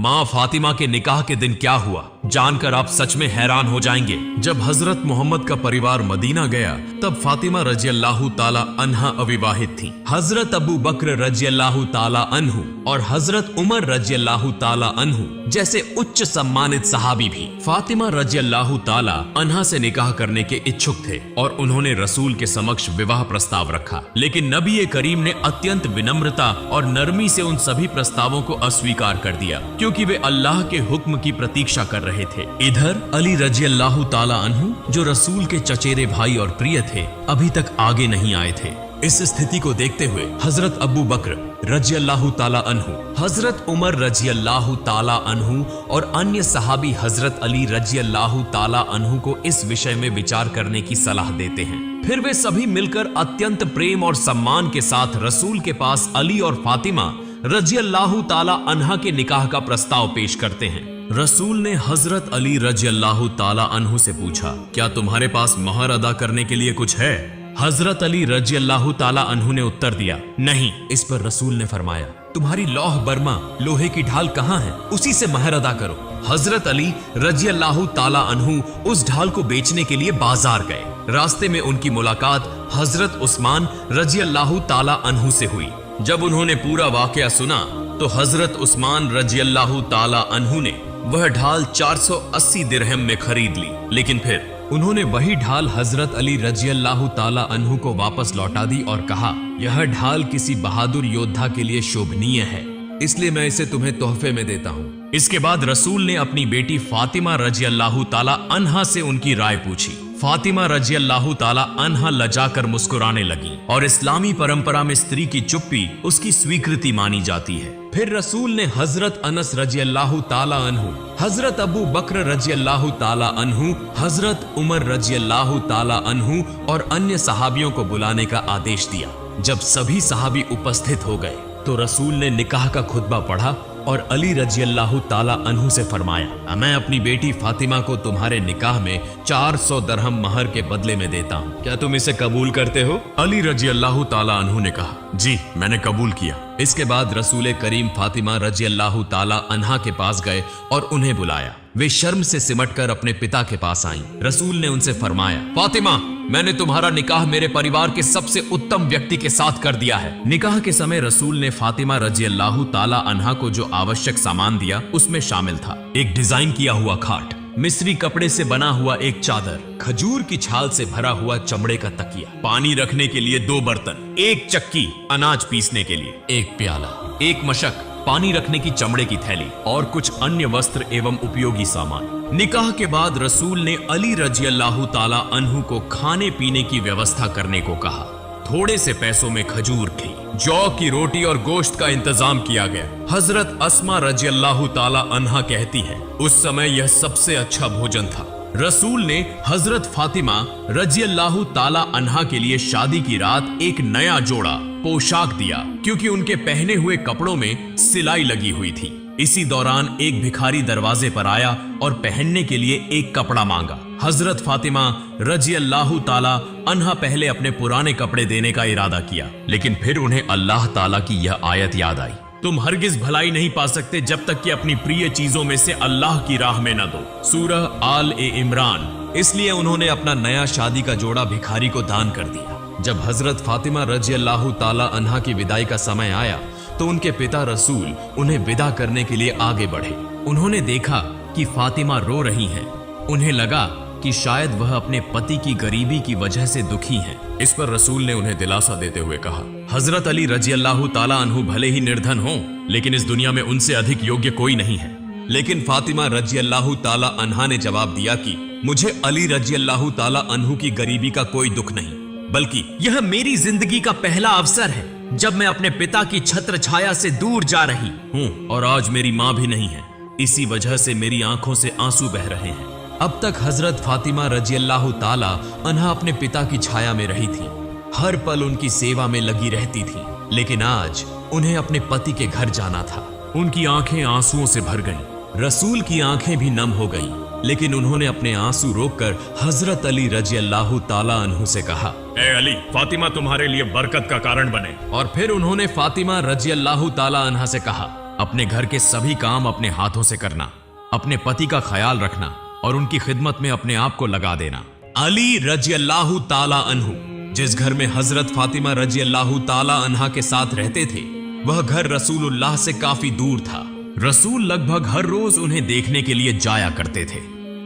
माँ फातिमा के निकाह के दिन क्या हुआ जानकर आप सच में हैरान हो जाएंगे। जब हजरत मोहम्मद का परिवार मदीना गया तब फातिमा रजी अल्लाह ताला अन्हा अविवाहित थी। हजरत अबू बकर रजी अल्लाह ताला अन्हु और हजरत उमर रजी अल्लाह ताला अन्हु जैसे उच्च सम्मानित सहाबी भी फातिमा रजी अल्लाह ताला अन्हा से निकाह करने के इच्छुक थे और उन्होंने रसूल के समक्ष विवाह प्रस्ताव रखा, लेकिन नबी करीम ने अत्यंत विनम्रता और नरमी से उन सभी प्रस्तावों को अस्वीकार कर दिया, क्योंकि वे अल्लाह के हुक्म की प्रतीक्षा कर रहे थे। इधर अली रजी अल्लाह ताला अन्हु जो रसूल के चचेरे भाई और प्रिय थे, अभी तक आगे नहीं आए थे। इस स्थिति को देखते हुए हजरत अबू बकर रजी अल्लाह ताला अन्हु, हजरत उमर रजी अल्लाह ताला अन्हु और अन्य सहाबी हजरत अली रजी अल्लाह ताला अन्हु को इस विषय में विचार करने की सलाह देते हैं। फिर वे सभी मिलकर अत्यंत प्रेम और सम्मान के साथ रसूल के पास अली और फातिमा रजी अल्लाह ताला अन्हा के निकाह का प्रस्ताव पेश करते हैं। रसूल ने हजरत अली रजी अल्लाह ताला अन्हु से पूछा, क्या तुम्हारे पास महर अदा करने के लिए कुछ है? हजरत अली रजी अल्लाह ताला अन्हु ने उत्तर दिया, नहीं। इस पर रसूल ने फरमाया, तुम्हारी लौह बर्मा लोहे की ढाल कहाँ है, उसी से महर अदा करो। हजरत अली रजी अल्लाह ताला अन्हु उस ढाल को बेचने के लिए बाजार गए। रास्ते में उनकी मुलाकात हजरत उस्मान रजी अल्लाह ताला अन्हु से हुई। जब उन्होंने पूरा वाकया सुना तो हजरत उस्मान रजी अल्लाह ताला अन्हु ने वह ढाल 480 दिरहम में खरीद ली, लेकिन फिर उन्होंने वही ढाल हजरत अली रजी अल्लाह ताला अन्हु को वापस लौटा दी और कहा, यह ढाल किसी बहादुर योद्धा के लिए शोभनीय है, इसलिए मैं इसे तुम्हें तोहफे में देता हूँ। इसके बाद रसूल ने अपनी बेटी फातिमा रजी अल्लाह ताला अन्हा से उनकी राय पूछी। फातिमा रजी अल्लाह ताला अन्हा लजाकर मुस्कुराने लगी और इस्लामी परंपरा में स्त्री की चुप्पी उसकी स्वीकृति मानी जाती है। फिर रसूल ने हजरत अनस रजी अल्लाह ताला अन्हु, हजरत अबू बकर रजी अल्लाह ताला अन्हु, हजरत उमर रजी अल्लाह ताला अन्हु और अन्य सहाबियों को बुलाने का आदेश दिया। जब सभी सहाबी उपस्थित हो गए तो रसूल ने निकाह का खुतबा पढ़ा और अली रजी अल्लाह ताला अन्हु से फरमाया, मैं अपनी बेटी फातिमा को तुम्हारे निकाह में 400 दरहम महर के बदले में देता हूँ, क्या तुम इसे कबूल करते हो? अली रजी अल्लाह ताला अन्हु ने कहा, जी मैंने कबूल किया। इसके बाद रसूल करीम फातिमा रजी अल्लाह ताला अन्हा के पास गए और उन्हें बुलाया। वे शर्म से सिमटकर अपने पिता के पास आईं। रसूल ने उनसे फरमाया, फातिमा, मैंने तुम्हारा निकाह मेरे परिवार के सबसे उत्तम व्यक्ति के साथ कर दिया है। निकाह के समय रसूल ने फातिमा रजी अल्लाह ताला अन्हा को जो आवश्यक सामान दिया उसमें शामिल था एक डिजाइन किया हुआ खाट, मिस्री कपड़े से बना हुआ एक चादर, खजूर की छाल से भरा हुआ चमड़े का तकिया, पानी रखने के लिए 2 बर्तन, एक चक्की अनाज पीसने के लिए, एक प्याला, एक मशक पानी रखने की चमड़े की थैली और कुछ अन्य वस्त्र एवं उपयोगी सामान। निकाह के बाद रसूल ने अली रजी अल्लाह ताला अन्हु को खाने पीने की व्यवस्था करने को कहा। थोड़े से पैसों में खजूर थी, जौ की रोटी और गोश्त का इंतजाम किया गया। हजरत अस्मा रजी अल्लाह ताला अन्हा कहती है, उस समय यह सबसे अच्छा भोजन था। रसूल ने हजरत फातिमा रजी अल्लाह ताला अन्हा के लिए शादी की रात एक नया जोड़ा पोशाक दिया, क्योंकि उनके पहने हुए कपड़ों में सिलाई लगी हुई थी। इसी दौरान एक भिखारी दरवाजे पर आया और पहनने के लिए एक कपड़ा मांगा। हजरत फातिमा रजी अल्लाह ताला अन्हा पहले अपने पुराने कपड़े देने का इरादा किया, लेकिन फिर उन्हें अल्लाह ताला की यह आयत याद आई, तुम हरगिज भलाई नहीं पा सकते जब तक कि अपनी प्रिय चीजों में से अल्लाह की राह में न दो। सूरह आल ए इमरान। इसलिए उन्होंने अपना नया शादी का जोड़ा भिखारी को दान कर दिया। जब हजरत फातिमा रजी अल्लाह ताला अन्हा की विदाई का समय आया तो उनके पिता रसूल उन्हें विदा करने के लिए आगे बढ़े। उन्होंने देखा कि फातिमा रो रही हैं। उन्हें लगा कि शायद वह अपने पति की गरीबी की वजह से दुखी हैं। इस पर रसूल ने उन्हें दिलासा देते हुए कहा, हजरत अली रजी अल्लाह ताला अन्हु भले ही निर्धन हों, लेकिन इस दुनिया में उनसे अधिक योग्य कोई नहीं है। लेकिन फातिमा रजी अल्लाह ताला अन्हा ने जवाब दिया कि मुझे अली रजी अल्लाह ताला अन्हु की गरीबी का कोई दुख नहीं, बल्कि यह मेरी जिंदगी का पहला अवसर है जब मैं अपने पिता की छत्र छाया से दूर जा रही हूँ और आज मेरी माँ भी नहीं है। इसी वजह से मेरी आंखों से आंसू बह रहे हैं। अब तक हजरत फातिमा रजी अल्लाह ताला अन्हा अपने पिता की छाया में रही थी, हर पल उनकी सेवा में लगी रहती थी, लेकिन आज उन्हें अपने पति के घर जाना था। उनकी आंखें आंसुओं से भर गईं। रसूल की आंखें भी नम हो गईं, लेकिन उन्होंने अपने आंसू रोककर हजरत अली रजी अल्लाह ताला अन्हु से कहा, ए अली, फातिमा तुम्हारे लिए बरकत का कारण बने। और फिर उन्होंने फातिमा रजी अल्लाह ताला अन्हा से कहा, अपने घर के सभी काम अपने हाथों से करना, अपने पति का ख्याल रखना और उनकी खिदमत में अपने आप को लगा देना। अली रजी अल्लाह ताला अन्हु जिस घर में हजरत फातिमा रजी अल्लाह ताला अन्हा के साथ रहते थे, वह घर रसूलुल्लाह से काफी दूर था। रसूल लगभग हर रोज उन्हें देखने के लिए जाया करते थे।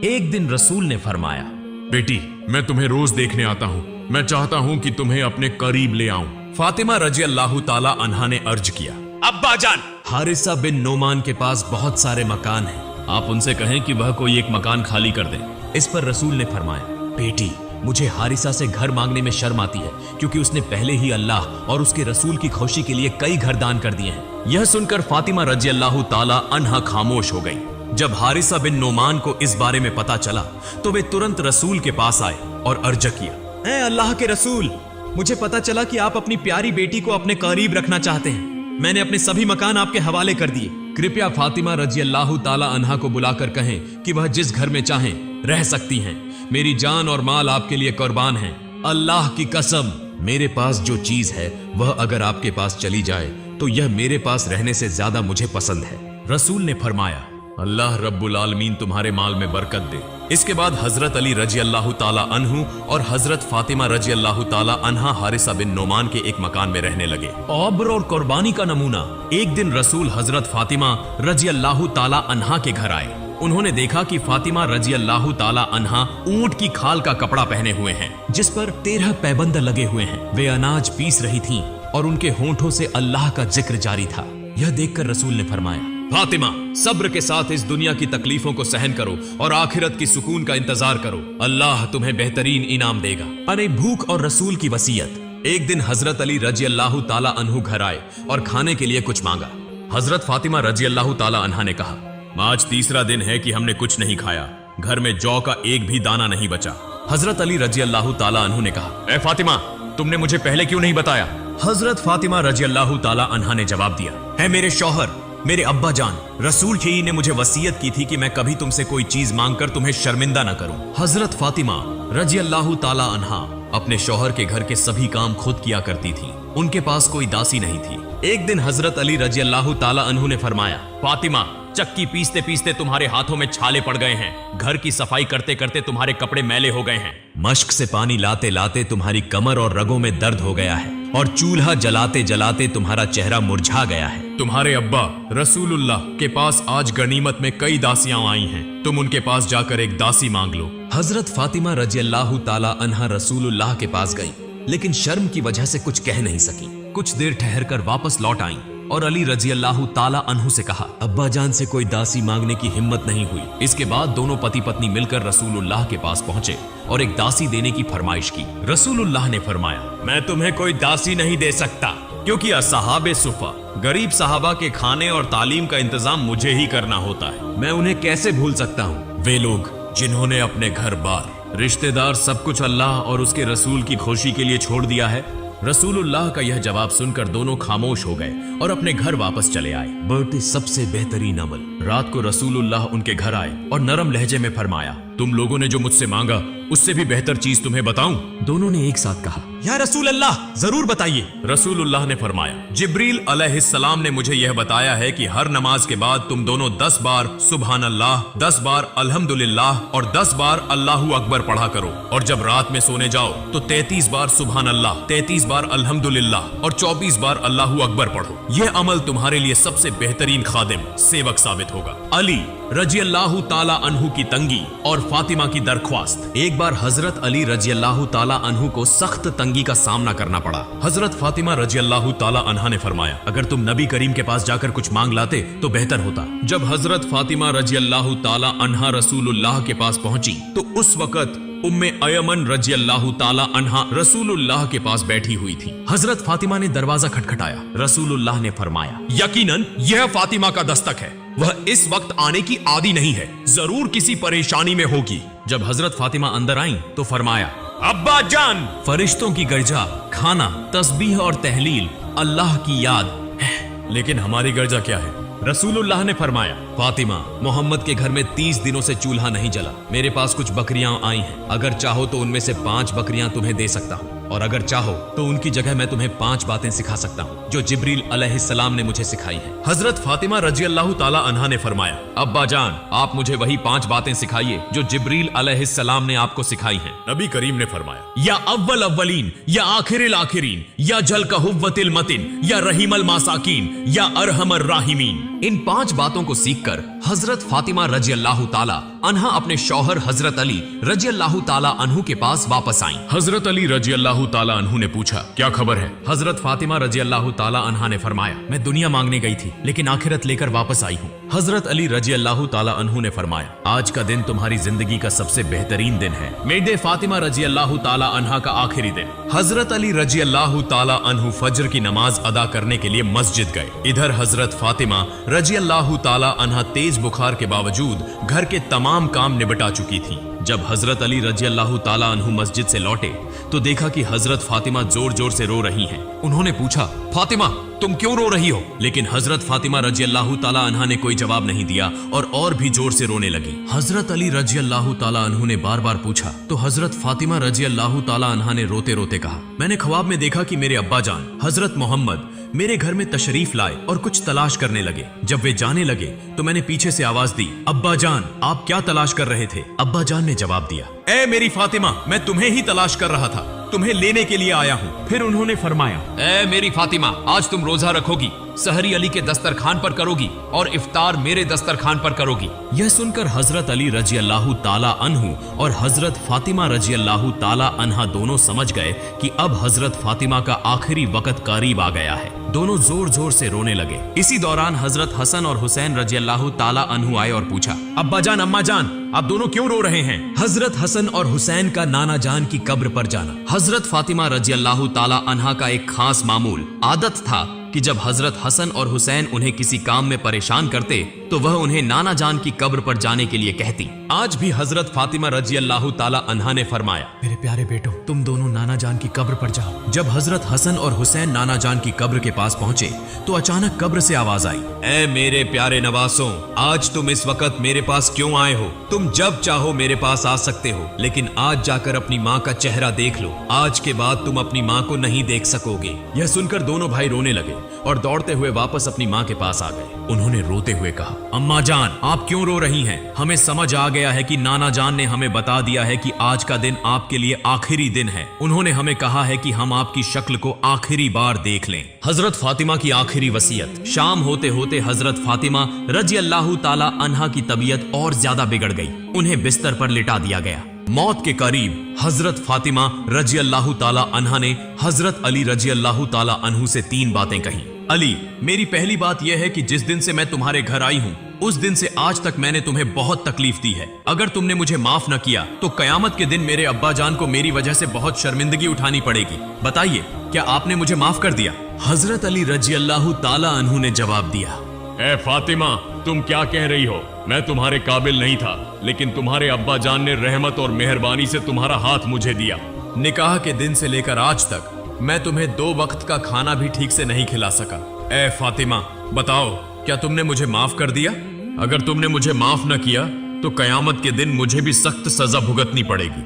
एक दिन रसूल ने फरमाया, बेटी, मैं तुम्हें रोज देखने आता हूँ। मैं चाहता हूँ कि तुम्हें अपने करीब ले आऊं। फातिमा रजी अल्लाह ताला अन्हा ने अर्ज किया, अब्बा जान, हारिसा बिन नोमान के पास बहुत सारे मकान हैं, आप उनसे कहें कि वह कोई एक मकान खाली कर दें। इस पर रसूल ने फरमाया, बेटी, मुझे हारिसा से घर मांगने में शर्म आती है, क्योंकि उसने पहले ही अल्लाह और उसके रसूल की खुशी के लिए कई घर दान कर दिए हैं। यह सुनकर फातिमा रजी अल्लाह ताला अन्हा खामोश हो गई। जब हारिसा बिन नोमान को इस बारे में पता चला तो वे तुरंत रसूल के पास आए और अर्ज किया, ऐ अल्लाह के रसूल, मुझे पता चला कि आप अपनी प्यारी बेटी को अपने करीब रखना चाहते हैं। मैंने अपने सभी मकान आपके हवाले कर दिए। कृपया फातिमा रजी अल्लाह ताला अन्हा को बुलाकर कहें कि वह जिस घर में चाहें रह सकती हैं। मेरी जान और माल आपके लिए कुर्बान है। अल्लाह की कसम, मेरे पास जो चीज है वह अगर आपके पास चली जाए तो यह मेरे पास रहने से ज्यादा मुझे पसंद है। रसूल ने फरमाया, अल्लाह रब्बुल आलमीन तुम्हारे माल में बरकत दे। इसके बाद हजरत अली रजी अल्लाह ताला अन्हु और हजरत फातिमा रजी अल्लाह ताला अन्हा हारिसा बिन नोमान के एक मकान में रहने लगे। औब्र और कुर्बानी का नमूना, एक दिन रसूल हजरत फातिमा रजी अल्लाह ताला अन्हा के घर आए। उन्होंने देखा कि फातिमा रजी अल्लाह ताला अन्हा ऊंट की खाल का कपड़ा पहने हुए हैं, जिस पर 13 पैबंद लगे हुए हैं। वे अनाज पीस रही थीं और उनके होंठों से अल्लाह का जिक्र जारी था। यह देखकर रसूल ने फरमाया, फातिमा, सब्र के साथ इस दुनिया की तकलीफों को सहन करो और आखिरत की सुकून का इंतजार करो। अल्लाह तुम्हें बेहतरीन इनाम देगा। अरे भूख और रसूल की वसीयत। एक दिन हजरत अली रजी अल्लाह ताला अन्हु घर आए और खाने के लिए कुछ मांगा। हजरत फातिमा रजी अल्लाह ताला अन्हा ने कहा, आज तीसरा दिन है कि हमने कुछ नहीं खाया, घर में जौ का एक भी दाना नहीं बचा। हजरत अली रजी अल्लाह ताला अन्हु ने कहा, ए फातिमा, तुमने मुझे पहले क्यों नहीं बताया? हजरत फातिमा रजी अल्लाह ताला अन्हा ने जवाब दिया, है मेरे शौहर, मेरे अब्बा जान, रसूल ही ने मुझे वसीयत की थी कि मैं कभी तुमसे कोई चीज मांगकर तुम्हें शर्मिंदा न करूं। हजरत फातिमा रजी अल्लाह ताला अन्हा अपने शौहर के घर के सभी काम खुद किया करती थी। उनके पास कोई दासी नहीं थी। एक दिन हजरत अली रजी अल्लाह ताला अन्हु ने फरमाया, फातिमा, चक्की पीसते पीसते तुम्हारे हाथों में छाले पड़ गए हैं, घर की सफाई करते करते तुम्हारे कपड़े मैले हो गए हैं, मश्क से पानी लाते लाते तुम्हारी कमर और रगों में दर्द हो गया है और चूल्हा जलाते जलाते तुम्हारा चेहरा मुरझा गया है। तुम्हारे अब्बा रसूलुल्लाह के पास आज गनीमत में कई दासियां आई हैं, तुम उनके पास जाकर एक दासी मांग लो। हजरत फातिमा रजी अल्लाह ताला अन्हा रसूलुल्लाह के पास गई, लेकिन शर्म की वजह से कुछ कह नहीं सकी। कुछ देर ठहर कर वापस लौट आई और अली रजी अल्लाह ताला अन्हु से कहा, अब्बा जान से कोई दासी मांगने की हिम्मत नहीं हुई। इसके बाद दोनों पति पत्नी मिलकर रसूलुल्लाह के पास पहुंचे और एक दासी देने की फरमाइश की। रसूलुल्लाह ने फरमाया, मैं तुम्हें कोई दासी नहीं दे सकता, क्योंकि असहाबे सुफा गरीब सहाबा के खाने और तालीम का इंतजाम मुझे ही करना होता है। मैं उन्हें कैसे भूल सकता हूँ? वे लोग जिन्होंने अपने घर बार, रिश्तेदार, सब कुछ अल्लाह और उसके रसूल की खुशी के लिए छोड़ दिया है। रसूलुल्लाह का यह जवाब सुनकर दोनों खामोश हो गए और अपने घर वापस चले आए। बर्टी सबसे बेहतरीन अमल। रात को रसूलुल्लाह उनके घर आए और नरम लहजे में फरमाया, तुम लोगों ने जो मुझसे मांगा उससे भी बेहतर चीज तुम्हें बताऊं? दोनों ने एक साथ कहा, या रसूल अल्लाह, जरूर बताइए। रसूलुल्लाह ने फरमाया, जिब्रील अलैहिस्सलाम ने मुझे यह बताया है कि हर नमाज के बाद तुम दोनों 10 बार सुभान अल्लाह, 10 बार अल्हम्दुलिल्लाह और 10 बार अल्लाहू अकबर पढ़ा करो, और जब रात में सोने जाओ तो 33 बार सुभान अल्लाह, 33 बार अल्हम्दुलिल्लाह और 24 बार अल्लाहू अकबर पढ़ो। यह अमल तुम्हारे लिए सबसे बेहतरीन खादिम, सेवक साबित होगा। अली रजी अल्लाह ताला अन्हु की तंगी और फातिमा की दरख्वास्त। एक बार हजरत अली रजी अल्लाह ताला अन्हु को सख्त तंगी का सामना करना पड़ा। हजरत फातिमा रजी अल्लाह ताला अन्हा ने फरमाया, अगर तुम नबी करीम के पास जाकर कुछ मांग लाते तो बेहतर होता। जब हजरत फातिमा रजी अल्लाह ताला अन्हा रसूलुल्लाह के पास पहुंची तो उस वक्त उम्मे अयमन रजी अल्लाह ताला अन्हा रसूलुल्लाह के पास बैठी हुई थी। हजरत फातिमा ने दरवाजा खटखटाया। रसूलुल्लाह ने फरमाया, यकीनन यह फातिमा का दस्तक है, वह इस वक्त आने की आदी नहीं है, जरूर किसी परेशानी में होगी। जब हजरत फातिमा अंदर आईं तो फरमाया, अब्बा जान, फरिश्तों की गर्जा, खाना, तस्बीह और तहलील, अल्लाह की याद, लेकिन हमारी गर्जा क्या है? रसूलुल्लाह ने फरमाया, फातिमा, मोहम्मद के घर में 30 दिनों से चूल्हा नहीं जला। मेरे पास कुछ बकरियां आई हैं, अगर चाहो तो उनमें से 5 बकरियां तुम्हें दे सकता हूँ। और अगर चाहो तो उनकी जगह मैं तुम्हें 5 बातें सिखा सकता हूँ जो जिब्रील अलैहिस्सलाम ने मुझे सिखाई है। हजरत फातिमा रजी अल्लाह ताला अन्हा ने फरमाया, अब्बा जान आप मुझे वही 5 बातें सिखाइए जो जिब्रील अलैहिस्सलाम ने आपको सिखाई हैं। नबी करीम ने फरमाया, या अव्वल अव्वलीन या आखिरिल आखिरीन या जल का हुव्वतिल मतिन या रहीमल मासाकीन या अरहमर राहिमीन। इन 5 बातों को सीखकर हजरत फातिमा रजी अल्लाह ताला अन्हा अपने शौहर हजरत अली रजी अल्लाह ताला अन्हु के पास वापस आई। हजरत अली रजी अल्लाह ताला अन्हु ने पूछा, क्या खबर है? हजरत फातिमा रजी अल्लाह ताला अन्हा ने फरमाया, मैं दुनिया मांगने गई थी लेकिन आखिरत लेकर वापस आई हूँ। हजरत अली रजी अल्लाह ताला अन्हु ने फरमाया, आज का दिन तुम्हारी जिंदगी का सबसे बेहतरीन दिन है, मेरे फातिमा रजी अल्लाह ताला अन्हा का आखिरी दिन। हजरत अली रजी अल्लाह ताला अन्हु फज्र की नमाज अदा करने के लिए मस्जिद गए। इधर हजरत फातिमा रजी अल्लाह ताला अन्हा तेज बुखार के बावजूद घर के तमाम काम निपटा चुकी थी। जब हजरत अली रजी अल्लाह ताला अन्हु मस्जिद से लौटे तो देखा कि हजरत फातिमा जोर जोर से रो रही हैं। उन्होंने पूछा, फातिमा तुम क्यों रो रही हो? लेकिन हजरत फातिमा रजी अल्लाह ताला अन्हा ने कोई जवाब नहीं दिया और भी जोर से रोने लगी। हजरत अली रजी अल्लाह ताला अन्हु ने बार बार पूछा तो हजरत फातिमा रजी अल्लाह ताला अन्हा ने रोते रोते कहा, मैंने ख्वाब में देखा कि मेरे अब्बा जान हजरत मोहम्मद मेरे घर में तशरीफ लाए और कुछ तलाश करने लगे। जब वे जाने लगे तो मैंने पीछे से आवाज दी, अब्बा जान आप क्या तलाश कर रहे थे? अब्बा जान ने जवाब दिया, ए मेरी फातिमा मैं तुम्हें ही तलाश कर रहा था, तुम्हें लेने के लिए आया हूँ। फिर उन्होंने फरमाया, ए मेरी फातिमा आज तुम रोजा रखोगी, सहरी अली के दस्तरखान पर करोगी और इफ्तार मेरे दस्तरखान पर करोगी। यह सुनकर हजरत अली रजी अल्लाह ताला अन्हु और हजरत फातिमा रजी अल्लाह ताला अन्हा दोनों समझ गए कि अब हजरत फातिमा का आखिरी वक्त करीब आ गया है। दोनों जोर जोर से रोने लगे। इसी दौरान हजरत हसन और हुसैन रजी अल्लाह ताला अन्हु आए और पूछा, अब्बा जान अम्मा जान आप दोनों क्यों रो रहे हैं? हजरत हसन और हुसैन का नाना जान की कब्र पर जाना। हजरत फातिमा रजी अल्लाह ताला अन्हा का एक खास मामूल आदत था कि जब हजरत हसन और हुसैन उन्हें किसी काम में परेशान करते तो वह उन्हें नाना जान की कब्र पर जाने के लिए कहती। आज भी हजरत फातिमा रजी अल्लाह ताला अन्हा ने फरमाया, मेरे प्यारे बेटो तुम दोनों नाना जान की कब्र पर जाओ। जब हजरत हसन और हुसैन नाना जान की कब्र के पास पहुंचे तो अचानक कब्र से आवाज आई, ए मेरे प्यारे नवासों आज तुम इस वक्त मेरे पास क्यों आए हो? तुम जब चाहो मेरे पास आ सकते हो लेकिन आज जाकर अपनी माँ का चेहरा देख लो, आज के बाद तुम अपनी माँ को नहीं देख सकोगे। यह सुनकर दोनों भाई रोने लगे और दौड़ते हुए वापस अपनी माँ के पास आ गए। उन्होंने रोते हुए कहा, अम्मा जान आप क्यों रो रही हैं? हमें समझ आ गया है कि नाना जान ने हमें बता दिया है कि आज का दिन आपके लिए आखिरी दिन है। उन्होंने हमें कहा है कि हम आपकी शक्ल को आखिरी बार देख लें। हजरत फातिमा की आखिरी वसीयत। शाम होते होते हजरत फातिमा रजी अल्लाह ताला अन्हा की तबीयत और ज्यादा बिगड़ गई। उन्हें बिस्तर पर लिटा दिया गया। मौत के करीब हजरत फातिमा रजी अल्लाह ताला अन्हा ने हजरत अली रजी अल्लाह ताला अन्हु से 3 बातें कही। अली मेरी पहली बात यह है कि जिस दिन से मैं तुम्हारे घर आई हूँ उस दिन से आज तक मैंने तुम्हें बहुत तकलीफ दी है। अगर तुमने मुझे माफ न किया तो कयामत के दिन मेरे अब्बा जान को मेरी वजह से बहुत शर्मिंदगी उठानी पड़ेगी। बताइए क्या आपने मुझे माफ कर दिया? हजरत अली रजी अल्लाह ताला अन्हु ने जवाब दिया, ए फातिमा तुम क्या कह रही हो? मैं तुम्हारे काबिल नहीं था लेकिन तुम्हारे अब्बा जान ने रहमत और मेहरबानी से तुम्हारा हाथ मुझे दिया। निकाह के दिन से लेकर आज तक मैं तुम्हें 2 वक्त का खाना भी ठीक से नहीं खिला सका। ए फातिमा बताओ क्या तुमने मुझे माफ कर दिया? अगर तुमने मुझे माफ न किया तो कयामत के दिन मुझे भी सख्त सजा भुगतनी पड़ेगी।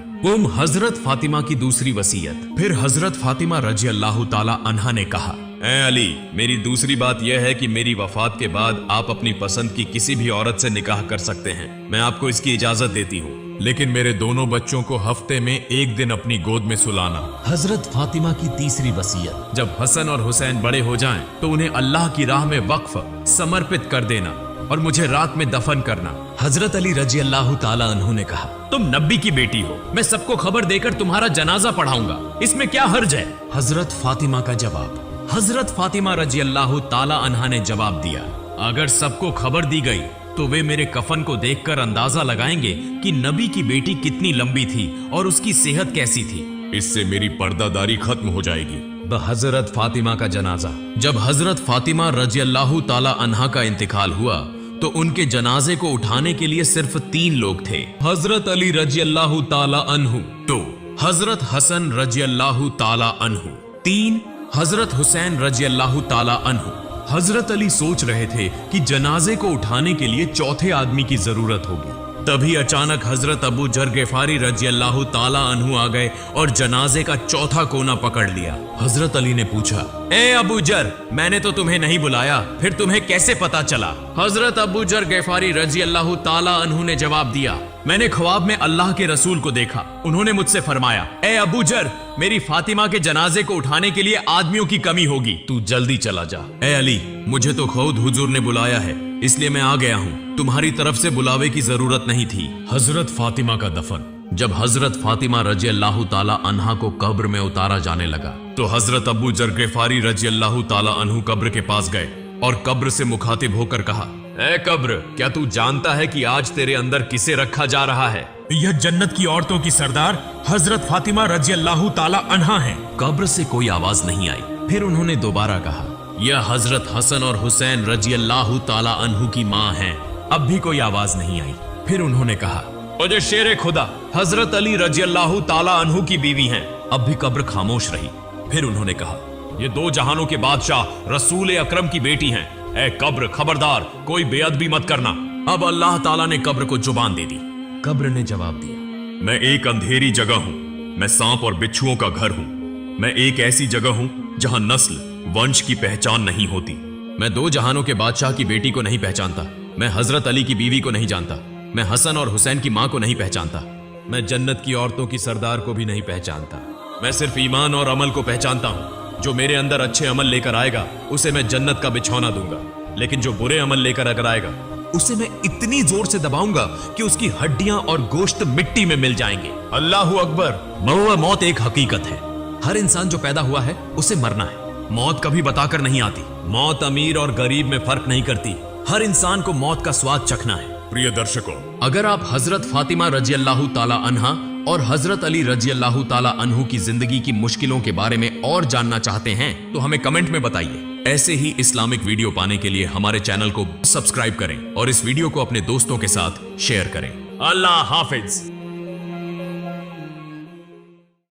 हजरत फातिमा की दूसरी वसीयत। फिर हजरत फातिमा रजी अल्लाह ताला अन्हा ने कहा, ए अली मेरी दूसरी बात यह है कि मेरी वफात के बाद आप अपनी पसंद की किसी भी औरत से निकाह कर सकते हैं। मैं आपको इसकी इजाजत देती हूँ लेकिन मेरे दोनों बच्चों को हफ्ते में 1 दिन अपनी गोद में सुलाना। हजरत फातिमा की तीसरी वसीयत। जब हसन और हुसैन बड़े हो जाएं तो उन्हें अल्लाह की राह में वक्फ समर्पित कर देना और मुझे रात में दफन करना। हजरत अली रजी अल्लाह ताला अन्हु ने कहा, तुम नबी की बेटी हो, मैं सबको खबर देकर तुम्हारा जनाजा पढ़ाऊंगा, इसमें क्या हर्ज है? हजरत फातिमा का जवाब। हजरत फातिमा रजी अल्लाह ताला अन्हा ने जवाब दिया, अगर सबको खबर दी गई तो वे मेरे कफन को देखकर अंदाजा लगाएंगे कि नबी की बेटी कितनी लंबी थी और उसकी सेहत कैसी थी। इससे मेरी पर्दादारी खत्म हो जाएगी। हजरत फातिमा का जनाजा। जब हजरत फातिमा रजी अल्लाह ताला अन्हा का इंतकाल हुआ तो उनके जनाजे को उठाने के लिए सिर्फ 3 लोग थे। हजरत अली रजी अल्लाह ताला अन्हु 2, हजरत हसन रजी अल्लाह ताला अन्हु 3, हजरत हुसैन रजी अल्लाह ताला अन्हु। हजरत अली सोच रहे थे कि जनाजे को उठाने के लिए चौथे आदमी की जरूरत होगी। तभी अचानक हजरत अबू जर गिफारी रजी अल्लाह ताला अन्हु आ गए और जनाजे का चौथा कोना पकड़ लिया। हजरत अली ने पूछा, ए अबू जर, मैंने तो तुम्हें नहीं बुलाया, फिर तुम्हें कैसे पता चला? हजरत अबू जर गिफारी रजी अल्लाह ताला अन्हु ने जवाब दिया, मैंने ख्वाब में अल्लाह के रसूल को देखा। उन्होंने मुझसे फरमाया, ए अबू जर, मेरी फातिमा के जनाजे को उठाने के लिए आदमियों की कमी होगी, तू जल्दी चला जा। ए अली, मुझे तो खुद हुजूर ने बुलाया है, इसलिए मैं आ गया हूँ, तुम्हारी तरफ से बुलावे की जरूरत नहीं थी। हजरत फातिमा का दफन। जब हजरत फातिमा रजी अल्लाह ताला अन्हा को कब्र में उतारा जाने लगा तो हजरत अबू जर गिफारी रजी अल्लाह ताला अन्हु कब्र के पास गए और कब्र से मुखातिब होकर कहा, ए कब्र, क्या तू जानता है कि आज तेरे अंदर किसे रखा जा रहा है? यह जन्नत की औरतों की सरदार हजरत फातिमा रजी अल्लाह ताला अन्हा है। कब्र से कोई आवाज नहीं आई। फिर उन्होंने दोबारा कहा, यह हजरत हसन और हुसैन रजी अल्लाह ताला अन्हु की माँ हैं। अब भी कोई आवाज नहीं आई। फिर उन्होंने कहा, मुझे शेर खुदा हजरत अली रजी अल्लाह ताला अन्हु की बीवी हैं। अब भी कब्र खामोश रही। फिर उन्होंने कहा, ये दो जहानों के बादशाह रसूल अकरम की बेटी हैं। ए कब्र, खबरदार, कोई बेअदबी मत करना। अब अल्लाह ताला ने कब्र को जुबान दे दी। कब्र ने जवाब दिया, मैं एक अंधेरी जगह हूँ, मैं सांप और बिच्छुओं का घर हूँ। मैं एक ऐसी जगह हूँ जहाँ नस्ल वंश की पहचान नहीं होती। मैं दो जहानों के बादशाह की बेटी को नहीं पहचानता। मैं हजरत अली की बीवी को नहीं जानता। मैं हसन और हुसैन की माँ को नहीं पहचानता। मैं जन्नत की औरतों की सरदार को भी नहीं पहचानता। मैं सिर्फ ईमान और अमल को पहचानता हूँ। जो मेरे अंदर अच्छे अमल लेकर आएगा उसे मैं जन्नत का बिछौना दूंगा, लेकिन जो बुरे अमल लेकर अगर आएगा उसे मैं इतनी जोर से दबाऊंगा कि उसकी हड्डियां और गोश्त मिट्टी में मिल जाएंगे। अल्लाहू अकबर। मौत एक हकीकत है। हर इंसान जो पैदा हुआ है उसे मरना है। मौत कभी बताकर नहीं आती। मौत अमीर और गरीब में फर्क नहीं करती। हर इंसान को मौत का स्वाद चखना है। प्रिय दर्शकों, अगर आप हजरत फातिमा रजी अल्लाह ताला अन्हा और हजरत अली रजी अल्लाह ताला अन्हु की जिंदगी की मुश्किलों के बारे में और जानना चाहते हैं तो हमें कमेंट में बताइए। ऐसे ही इस्लामिक वीडियो पाने के लिए हमारे चैनल को सब्सक्राइब करें और इस वीडियो को अपने दोस्तों के साथ शेयर करें। अल्लाह हाफिज।